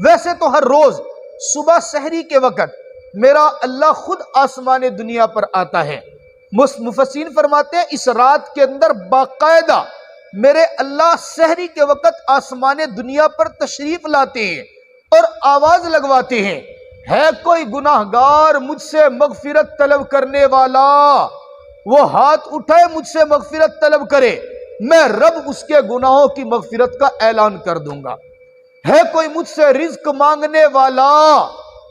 ویسے تو ہر روز صبح سحری کے وقت میرا اللہ خود آسمان دنیا پر آتا ہے۔ مفسرین فرماتے ہیں اس رات کے اندر باقاعدہ میرے اللہ سحری کے وقت آسمان دنیا پر تشریف لاتے ہیں اور آواز لگواتے ہیں، ہے کوئی گناہگار مجھ سے مغفرت طلب کرنے والا؟ وہ ہاتھ اٹھائے مجھ سے مغفرت طلب کرے، میں رب اس کے گناہوں کی مغفرت کا اعلان کر دوں گا۔ ہے کوئی مجھ سے رزق مانگنے والا؟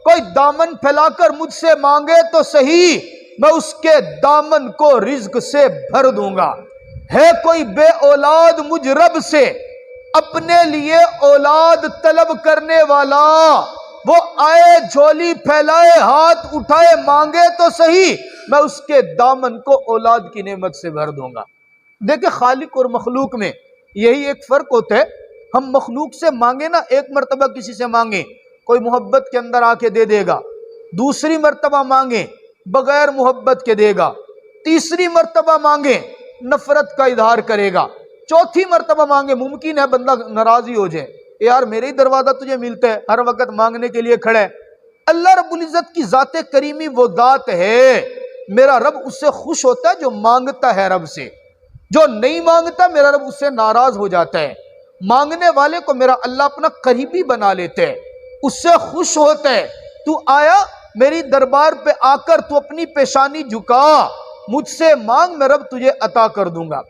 کوئی دامن پھیلا کر مجھ سے مانگے تو صحیح، میں اس کے دامن کو رزق سے بھر دوں گا۔ ہے کوئی بے اولاد مجھ رب سے اپنے لیے اولاد طلب کرنے والا؟ وہ آئے جھولی پھیلائے ہاتھ اٹھائے مانگے تو صحیح، میں اس کے دامن کو اولاد کی نعمت سے بھر دوں گا۔ دیکھیں خالق اور مخلوق میں یہی ایک فرق ہوتا ہے۔ ہم مخلوق سے مانگے نا، ایک مرتبہ کسی سے مانگیں کوئی محبت کے اندر آ کے دے دے گا، دوسری مرتبہ مانگیں بغیر محبت کے دے گا، تیسری مرتبہ مانگیں نفرت کا اظہار کرے گا، چوتھی مرتبہ مانگے ممکن ہے بندہ ناراض ہی ہو جائے، یار میرے ہی دروازہ تجھے ملتا ہے، ہر وقت مانگنے کے لیے کھڑا ہے۔ اللہ رب العزت کی ذات کریمی وہ ذات ہے، میرا رب اس سے خوش ہوتا ہے جو مانگتا ہے رب سے، جو نہیں مانگتا میرا رب اس سے ناراض ہو جاتا ہے۔ مانگنے والے کو میرا اللہ اپنا قریبی بنا لیتے ہے، اس سے خوش ہوتا ہے۔ تو آیا میری دربار پہ آ کر تو اپنی پیشانی جھکا، مجھ سے مانگ میں رب تجھے عطا کر دوں گا۔